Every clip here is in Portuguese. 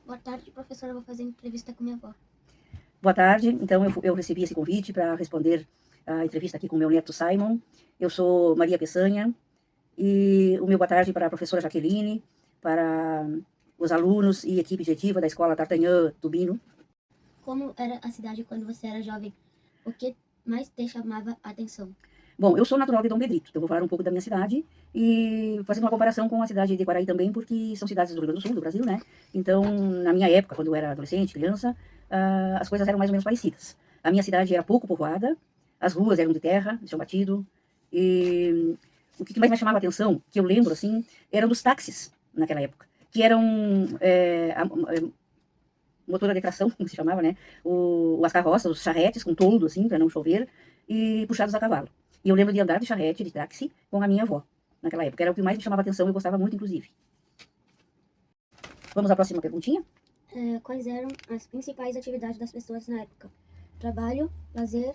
Boa tarde, professora. Eu vou fazer entrevista com minha avó. Boa tarde. Então, eu recebi esse convite para responder a entrevista aqui com o meu neto Simon. Eu sou Maria Peçanha e o meu boa tarde para a professora Jaqueline, para os alunos e equipe diretiva da Escola D'Artagnan Tubino. Como era a cidade quando você era jovem? O que mais te chamava a atenção? Bom, eu sou natural de Dom Pedrito, então vou falar um pouco da minha cidade e fazendo uma comparação com a cidade de Quaraí também, porque são cidades do Rio Grande do Sul, do Brasil, né? Então, na minha época, quando eu era adolescente, criança, as coisas eram mais ou menos parecidas. A minha cidade era pouco povoada, as ruas eram de terra, de chão batido, e o que mais me chamava a atenção, que eu lembro, assim, eram dos táxis naquela época, que eram motor de tração, como se chamava, né? As carroças, os charretes com toldo, assim, para não chover, e puxados a cavalo. E eu lembro de andar de charrete, de táxi, com a minha avó, naquela época. Era o que mais me chamava atenção e eu gostava muito, inclusive. Vamos à próxima perguntinha? Quais eram as principais atividades das pessoas na época? Trabalho, lazer,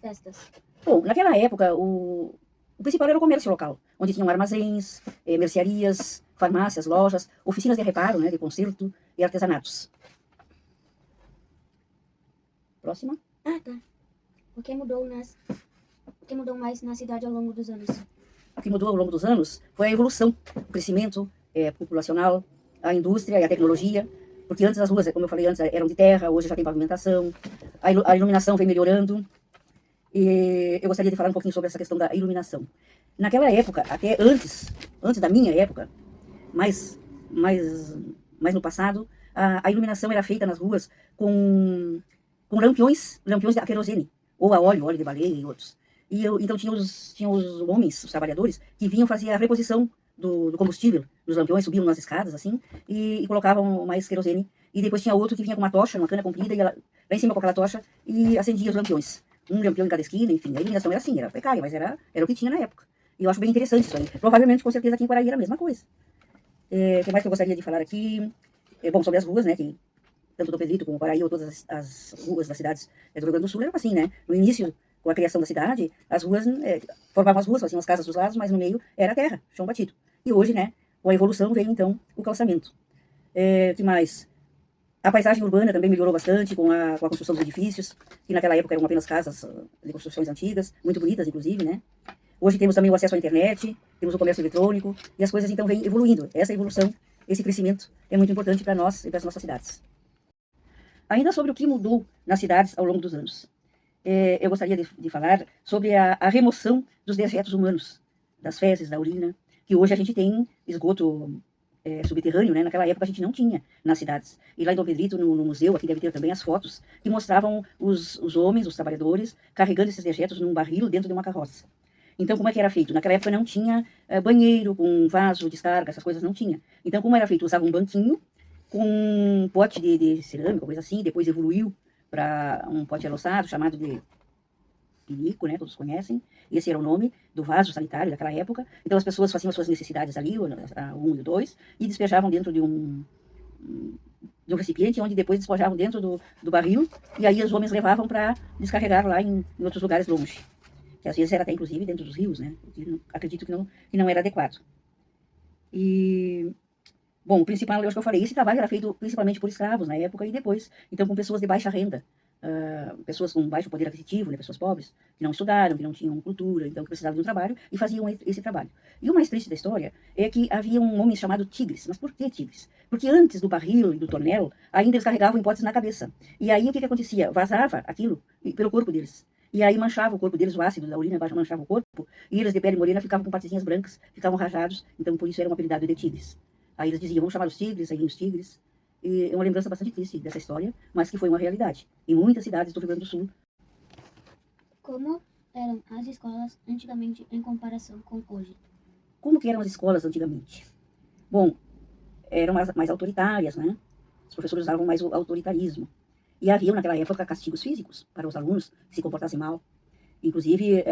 festas. Bom, naquela época, o principal era o comércio local, onde tinham armazéns, mercearias, farmácias, lojas, oficinas de reparo, né, de conserto e artesanatos. Próxima. Tá. O que mudou mais na cidade ao longo dos anos? O que mudou ao longo dos anos foi a evolução, o crescimento populacional, a indústria e a tecnologia, porque antes as ruas, como eu falei antes, eram de terra, hoje já tem pavimentação, a iluminação vem melhorando, e eu gostaria de falar um pouquinho sobre essa questão da iluminação. Naquela época, até antes da minha época, mais no passado, a iluminação era feita nas ruas com lampiões a querosene, ou a óleo de baleia e outros. Então tinha os homens, os trabalhadores, que vinham fazer a reposição do combustível nos lampiões, subiam nas escadas, assim, e colocavam mais querosene. E depois tinha outro que vinha com uma tocha, uma cana comprida, e ela, lá em cima com aquela tocha, e acendia os lampiões. Um lampião em cada esquina, enfim, a iluminação era assim, era precária, mas era o que tinha na época. E eu acho bem interessante isso aí. Provavelmente, com certeza, aqui em Quaraí era a mesma coisa. O que mais que eu gostaria de falar aqui? Bom, sobre as ruas, né, que tanto do Pedrito como Quaraí, ou todas as ruas das cidades do Rio Grande do Sul, eram assim, né? No início, com a criação da cidade, as ruas formavam as ruas, faziam as casas dos lados, mas no meio era terra, chão batido. E hoje, né, com a evolução veio, então, o calçamento. O que mais? A paisagem urbana também melhorou bastante com a construção dos edifícios, que naquela época eram apenas casas de construções antigas, muito bonitas, inclusive, né? Hoje temos também o acesso à internet, temos o comércio eletrônico, e as coisas, então, vêm evoluindo. Essa evolução, esse crescimento é muito importante para nós e para as nossas cidades. Ainda sobre o que mudou nas cidades ao longo dos anos. Eu gostaria de falar sobre a remoção dos dejetos humanos, das fezes, da urina, que hoje a gente tem esgoto subterrâneo, né? Naquela época a gente não tinha nas cidades. E lá em Dom Pedrito, no museu, aqui deve ter também as fotos, que mostravam os homens, os trabalhadores, carregando esses dejetos num barril dentro de uma carroça. Então, como é que era feito? Naquela época não tinha banheiro com vaso, descarga, essas coisas não tinha. Então, como era feito? Usava um banquinho com um pote de cerâmica, coisa assim, depois evoluiu para um pote aloçado, chamado de pinico, né, todos conhecem, esse era o nome do vaso sanitário daquela época. Então as pessoas faziam as suas necessidades ali, o 1 e o 2, e despejavam dentro de um recipiente, onde depois despejavam dentro do barril, e aí os homens levavam para descarregar lá em outros lugares longe, que às vezes era até inclusive dentro dos rios, né, acredito que não era adequado. Bom, o principal, eu acho que eu falei, esse trabalho era feito principalmente por escravos na época e depois, então com pessoas de baixa renda, pessoas com baixo poder aquisitivo, né, pessoas pobres, que não estudaram, que não tinham cultura, então que precisavam de um trabalho e faziam esse trabalho. E o mais triste da história é que havia um homem chamado Tigres. Mas por que Tigres? Porque antes do barril e do tonel, ainda eles carregavam hipóteses na cabeça. E aí o que acontecia? Vazava aquilo pelo corpo deles. E aí manchava o corpo deles, o ácido da urina manchava o corpo, e eles de pele morena ficavam com partezinhas brancas, ficavam rajados, então por isso era um apelidado de Tigres. Aí eles diziam, vamos chamar os tigres, aí os tigres. E é uma lembrança bastante triste dessa história, mas que foi uma realidade em muitas cidades do Rio Grande do Sul. Como eram as escolas antigamente em comparação com hoje? Como que eram as escolas antigamente? Bom, eram mais autoritárias, né? Os professores usavam mais o autoritarismo. E havia, naquela época, castigos físicos para os alunos que se comportassem mal. Inclusive,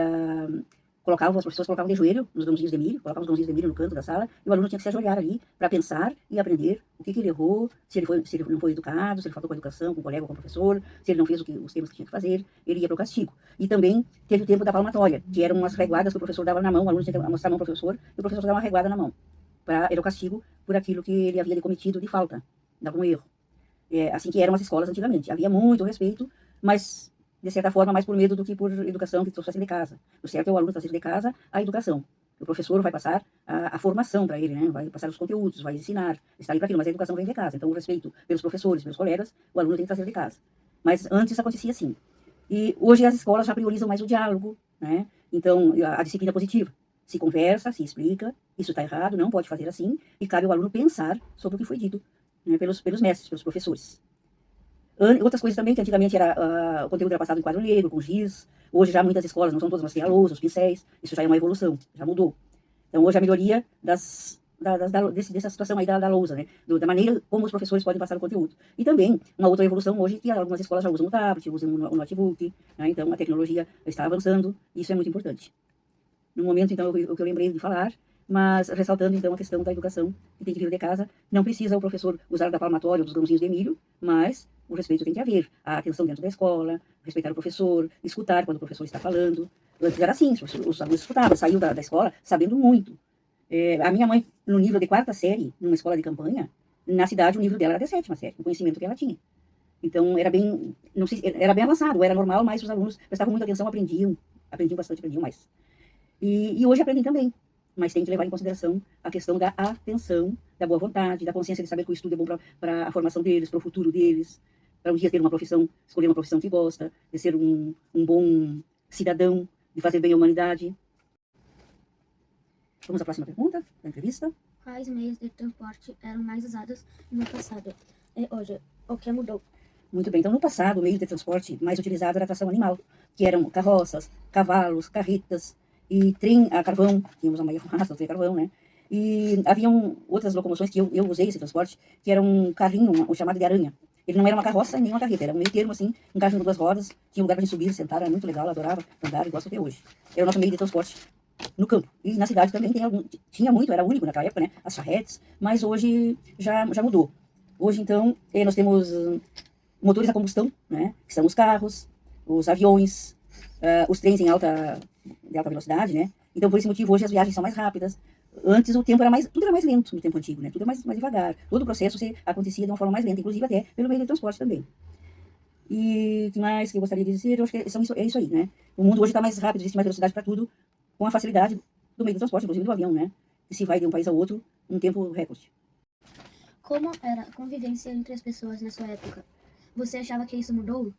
as pessoas colocavam de joelho nos grãozinhos de milho, colocavam os grãozinhos de milho no canto da sala, e o aluno tinha que se ajoelhar ali para pensar e aprender o que ele errou, se ele não foi educado, se ele faltou com a educação, com o colega ou com o professor, se ele não fez os temas que tinha que fazer, ele ia para o castigo. E também teve o tempo da palmatória, que eram umas reguadas que o professor dava na mão, o aluno tinha que mostrar a mão ao professor, e o professor dava uma reguada na mão. Era o castigo por aquilo que ele havia cometido de falta, de algum erro. assim que eram as escolas antigamente. Havia muito respeito, mas, de certa forma, mais por medo do que por educação que trouxesse de casa. O certo é o aluno trazer de casa a educação. O professor vai passar a formação para ele, né? Vai passar os conteúdos, vai ensinar, está ali para aquilo, mas a educação vem de casa. Então, o respeito pelos professores, pelos colegas, o aluno tem que trazer de casa. Mas antes acontecia assim. E hoje as escolas já priorizam mais o diálogo, né? Então, a disciplina positiva. Se conversa, se explica, isso está errado, não pode fazer assim, e cabe ao aluno pensar sobre o que foi dito, né, pelos mestres, pelos professores. Outras coisas também, que antigamente o conteúdo era passado em quadro negro, com giz. Hoje já muitas escolas, não são todas, mas tem a lousa, os pincéis. Isso já é uma evolução, já mudou. Então hoje a melhoria dessa situação aí da lousa, né? Da maneira como os professores podem passar o conteúdo. E também uma outra evolução hoje, que algumas escolas já usam o tablet, usam o notebook, né? Então a tecnologia está avançando, e isso é muito importante. No momento, então, o que eu lembrei de falar, mas ressaltando, então, a questão da educação, que tem que vir de casa. Não precisa o professor usar da palmatória ou dos grãozinhos de milho, mas o respeito tem que haver. A atenção dentro da escola, respeitar o professor, escutar quando o professor está falando. Antes era assim, os alunos escutavam, saíam da escola sabendo muito. A minha mãe, no nível de 4ª série, numa escola de campanha, na cidade o nível dela era de 7ª série, o conhecimento que ela tinha. Então, era bem, não sei, era bem avançado, era normal, mas os alunos prestavam muita atenção, aprendiam bastante, aprendiam mais. E hoje aprendem também, mas tem que levar em consideração a questão da atenção, da boa vontade, da consciência de saber que o estudo é bom para a formação deles, para o futuro deles, para um dia ter uma profissão, escolher uma profissão que gosta, de ser um bom cidadão, de fazer bem à humanidade. Vamos à próxima pergunta da entrevista. Quais meios de transporte eram mais usados no passado e hoje? O que mudou? Muito bem, então no passado o meio de transporte mais utilizado era a tração animal, que eram carroças, cavalos, carretas e trem a carvão, tínhamos a Maria Fumaça, o trem a carvão, né? E haviam outras locomoções que eu usei esse transporte, que era um carrinho, o chamado de aranha. Ele não era uma carroça nem uma carreta, era um meio termo assim, um carrinho com 2 rodas, tinha lugar para gente subir, sentar, era muito legal, eu adorava andar e gosto até hoje. Era o nosso meio de transporte no campo. E na cidade também tinha muito, era único naquela época, né? As charretes, mas hoje já mudou. Hoje, então, nós temos motores a combustão, né? Que são os carros, os aviões, os trens de alta velocidade, né? Então, por esse motivo, hoje as viagens são mais rápidas. Antes o tempo tudo era mais lento no tempo antigo, né? Tudo era mais devagar. Todo o processo acontecia de uma forma mais lenta, inclusive até pelo meio de transporte também. E o que mais que eu gostaria de dizer? Eu acho que é isso aí, né? O mundo hoje está mais rápido, existe mais velocidade para tudo, com a facilidade do meio de transporte, inclusive do avião, né? Que se vai de um país ao outro num tempo recorde. Como era a convivência entre as pessoas na sua época? Você achava que isso mudou?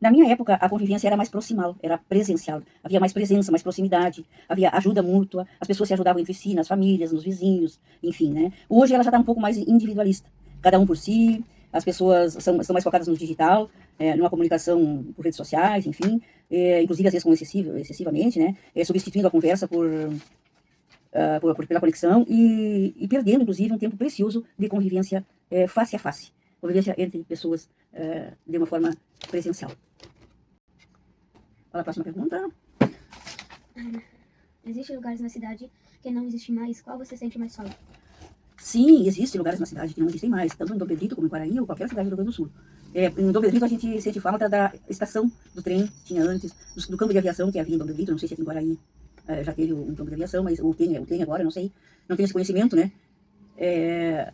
Na minha época, a convivência era mais proximal, era presencial. Havia mais presença, mais proximidade, havia ajuda mútua, as pessoas se ajudavam entre si, nas famílias, nos vizinhos, enfim, né? Hoje ela já está um pouco mais individualista, cada um por si, as pessoas estão mais focadas no digital, numa comunicação por redes sociais, enfim, inclusive às vezes excessivamente, né? Substituindo a conversa pela conexão e perdendo, inclusive, um tempo precioso de convivência face a face, convivência entre pessoas de uma forma presencial. Olha a próxima pergunta. Existem lugares na cidade que não existem mais? Qual você sente mais falta? Sim, existem lugares na cidade que não existem mais, tanto em Dom Pedrito como em Quaraí ou qualquer cidade do Rio Grande do Sul. Em Dom Pedrito a gente sente falta da estação do trem que tinha antes, do campo de aviação que havia em Dom Pedrito, não sei se aqui em Quaraí já teve um campo de aviação, mas tem agora, não sei, não tenho esse conhecimento, né?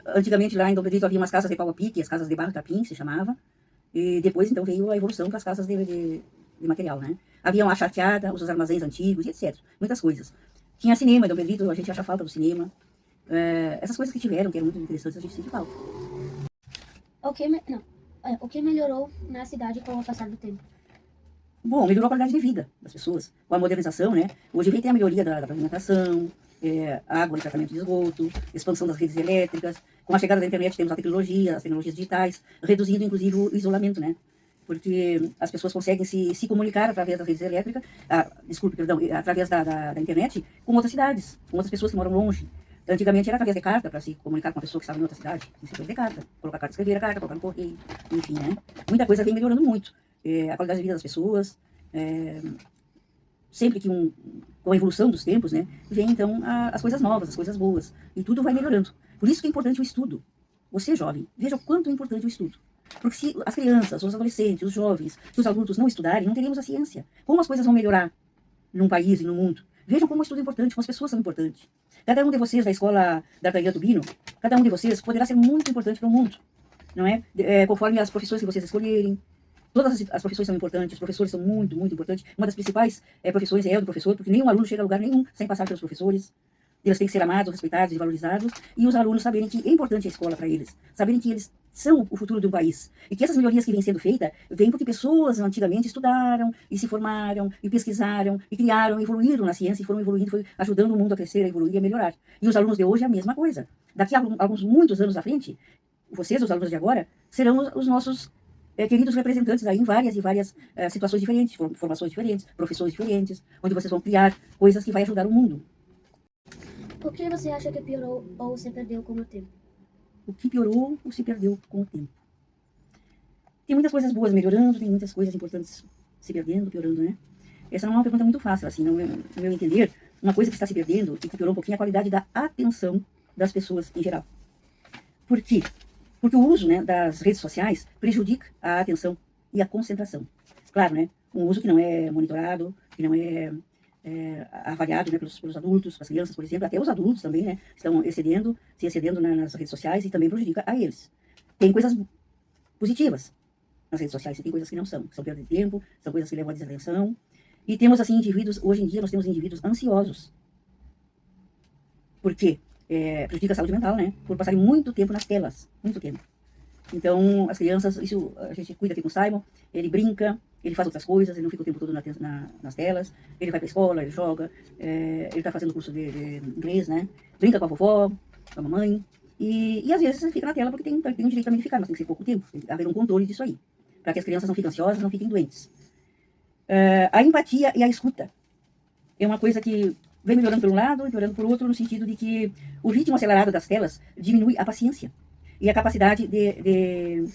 Antigamente lá em Dom Pedrito havia umas casas de pau a pique, as casas de barro capim, se chamava, e depois então veio a evolução para as casas de material, né? Havia a charqueada, os armazéns antigos e etc. Muitas coisas. Tinha cinema em Dom Pedrito, a gente acha falta do cinema. Essas coisas que tiveram, que eram muito interessantes, a gente sente falta. O que melhorou na cidade com o passar do tempo? Bom, melhorou a qualidade de vida das pessoas, com a modernização, né? Hoje tem a melhoria da pavimentação, água e tratamento de esgoto, expansão das redes elétricas. Com a chegada da internet temos as tecnologias digitais, reduzindo inclusive o isolamento, né? Porque as pessoas conseguem se comunicar através das redes elétricas, através da internet, com outras cidades, com outras pessoas que moram longe. Antigamente era através de carta, para se comunicar com uma pessoa que estava em outra cidade. Isso é de carta. Colocar carta, escrever a carta, colocar no correio, enfim, né? Muita coisa vem melhorando muito. A qualidade de vida das pessoas, sempre que com a evolução dos tempos, né, vem então as coisas novas, as coisas boas, e tudo vai melhorando. Por isso que é importante o estudo. Você, jovem, veja o quanto é importante o estudo. Porque se as crianças, os adolescentes, os jovens, os adultos não estudarem, não teremos a ciência. Como as coisas vão melhorar num país e no mundo? Vejam como o estudo é importante, como as pessoas são importantes. Cada um de vocês da escola D'Artagnan Tubino, cada um de vocês poderá ser muito importante para o mundo. não é? Conforme as profissões que vocês escolherem. Todas as profissões são importantes, os professores são muito, muito importantes. Uma das principais profissões é a do professor, porque nenhum aluno chega a lugar nenhum sem passar pelos professores. Eles têm que ser amados, respeitados e valorizados, e os alunos saberem que é importante a escola para eles, saberem que eles são o futuro de um país, e que essas melhorias que vêm sendo feitas, vêm porque pessoas antigamente estudaram, e se formaram, e pesquisaram, e criaram, evoluíram na ciência, e foram evoluindo, foi ajudando o mundo a crescer, a evoluir, a melhorar. E os alunos de hoje é a mesma coisa. Daqui a alguns muitos anos à frente, vocês, os alunos de agora, serão os nossos queridos representantes aí em várias e várias situações diferentes, formações diferentes, profissões diferentes, onde vocês vão criar coisas que vai ajudar o mundo. O que você acha que piorou ou se perdeu com o tempo? O que piorou ou se perdeu com o tempo? Tem muitas coisas boas melhorando, tem muitas coisas importantes se perdendo, piorando, né? Essa não é uma pergunta muito fácil, assim, no meu entender. Uma coisa que está se perdendo e que piorou um pouquinho é a qualidade da atenção das pessoas em geral. Por quê? Porque o uso, né, das redes sociais prejudica a atenção e a concentração. Claro, né? Um uso que não é monitorado, que não é avaliado, né, pelos adultos, pelas crianças, por exemplo, até os adultos também, né, estão se excedendo nas redes sociais e também prejudica a eles. Tem coisas positivas nas redes sociais e tem coisas que não são perda de tempo, são coisas que levam à desatenção. E temos, assim, indivíduos, hoje em dia nós temos indivíduos ansiosos. Por quê? Prejudica a saúde mental, né, por passarem muito tempo nas telas, muito tempo. Então, as crianças, isso a gente cuida aqui com o Simon, ele brinca, ele faz outras coisas, ele não fica o tempo todo nas telas, ele vai pra escola, ele joga, ele tá fazendo curso de inglês, né? Brinca com a vovó, com a mamãe, e às vezes fica na tela porque tem um direito também de ficar, mas tem que ser pouco tempo, tem que haver um controle disso aí, para que as crianças não fiquem ansiosas, não fiquem doentes. A empatia e a escuta é uma coisa que vem melhorando por um lado e melhorando por outro, no sentido de que o ritmo acelerado das telas diminui a paciência e a capacidade de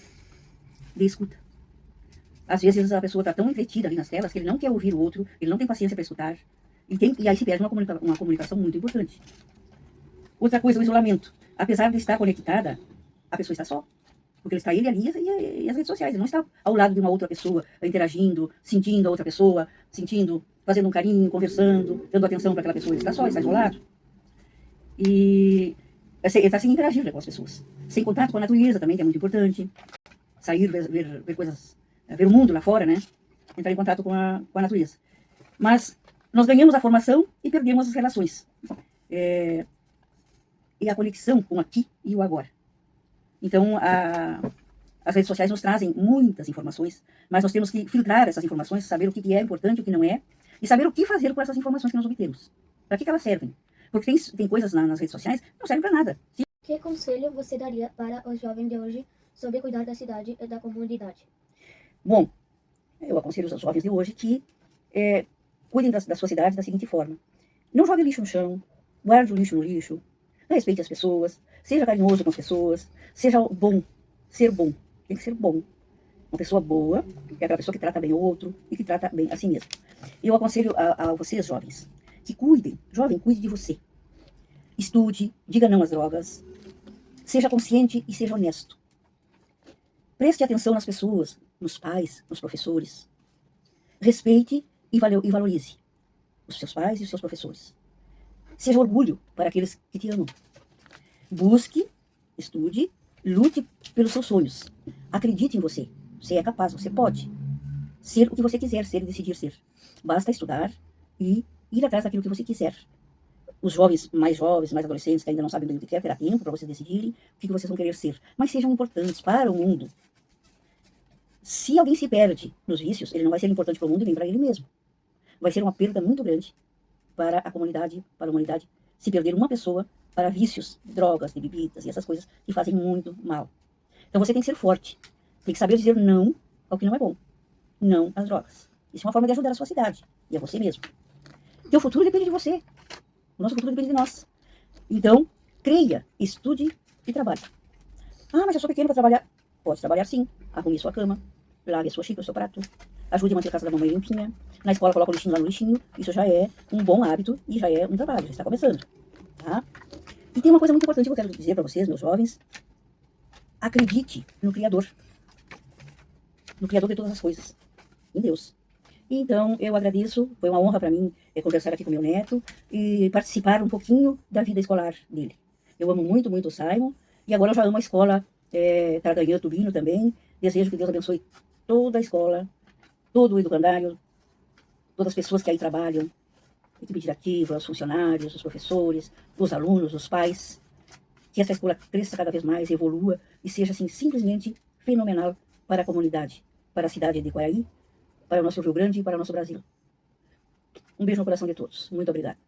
escuta. Às vezes a pessoa está tão entretida ali nas telas que ele não quer ouvir o outro, ele não tem paciência para escutar, e aí se perde uma comunicação muito importante. Outra coisa, o isolamento. Apesar de estar conectada, a pessoa está só. Porque ele está ele ali e as redes sociais. Ele não está ao lado de uma outra pessoa, interagindo, sentindo a outra pessoa, fazendo um carinho, conversando, dando atenção para aquela pessoa. Ele está só, ele está isolado. E ele está sem interagir, né, com as pessoas. Sem contato com a natureza também, que é muito importante. Sair, ver coisas, ver o mundo lá fora, né? Entrar em contato com a natureza. Mas nós ganhamos a formação e perdemos as relações. E a conexão com o aqui e o agora. Então, as redes sociais nos trazem muitas informações, mas nós temos que filtrar essas informações, saber o que é importante e o que não é, e saber o que fazer com essas informações que nós obtemos. Para que elas servem? Porque tem coisas nas redes sociais que não servem para nada. Que conselho você daria para os jovens de hoje sobre cuidar da cidade e da comunidade? Bom, eu aconselho os jovens de hoje que cuidem da sua cidade da seguinte forma. Não jogue lixo no chão, guarde o lixo no lixo, respeite as pessoas, seja carinhoso com as pessoas, seja bom, ser bom, tem que ser bom. Uma pessoa boa é aquela pessoa que trata bem o outro e que trata bem a si mesmo. Eu aconselho a vocês, jovens, que cuidem, jovem, cuide de você. Estude, diga não às drogas, seja consciente e seja honesto. Preste atenção nas pessoas, nos pais, nos professores. Respeite e valorize os seus pais e os seus professores. Seja orgulho para aqueles que te amam. Busque, estude, lute pelos seus sonhos. Acredite em você. Você é capaz, você pode ser o que você quiser ser e decidir ser. Basta estudar e ir atrás daquilo que você quiser. Os jovens, mais adolescentes, que ainda não sabem bem o que quer, terá tempo para vocês decidirem o que vocês vão querer ser. Mas sejam importantes para o mundo. Se alguém se perde nos vícios, ele não vai ser importante para o mundo e nem para ele mesmo. Vai ser uma perda muito grande para a comunidade, para a humanidade, se perder uma pessoa para vícios, drogas, de bebidas e essas coisas que fazem muito mal. Então você tem que ser forte. Tem que saber dizer não ao que não é bom. Não às drogas. Isso é uma forma de ajudar a sua cidade e a você mesmo. Teu futuro depende de você. O nosso futuro depende de nós. Então, creia, estude e trabalhe. Ah, mas eu sou pequeno para trabalhar. Pode trabalhar sim. Arrume sua cama, lave a sua xícara, o seu prato. Ajude a manter a casa da mamãe limpinha. Na escola, coloca o lixinho lá no lixinho. Isso já é um bom hábito e já é um trabalho. Já está começando. Tá? E tem uma coisa muito importante que eu quero dizer para vocês, meus jovens. Acredite no Criador. No Criador de todas as coisas. Em Deus. Então, eu agradeço. Foi uma honra para mim conversar aqui com meu neto e participar um pouquinho da vida escolar dele. Eu amo muito, muito o Simon. E agora eu já amo a escola Tardanhã, Tubino também. Desejo que Deus abençoe toda a escola, todo o educandário, todas as pessoas que aí trabalham, equipe diretiva, os funcionários, os professores, os alunos, os pais, que essa escola cresça cada vez mais, evolua e seja assim simplesmente fenomenal para a comunidade, para a cidade de Quaraí, para o nosso Rio Grande e para o nosso Brasil. Um beijo no coração de todos. Muito obrigada.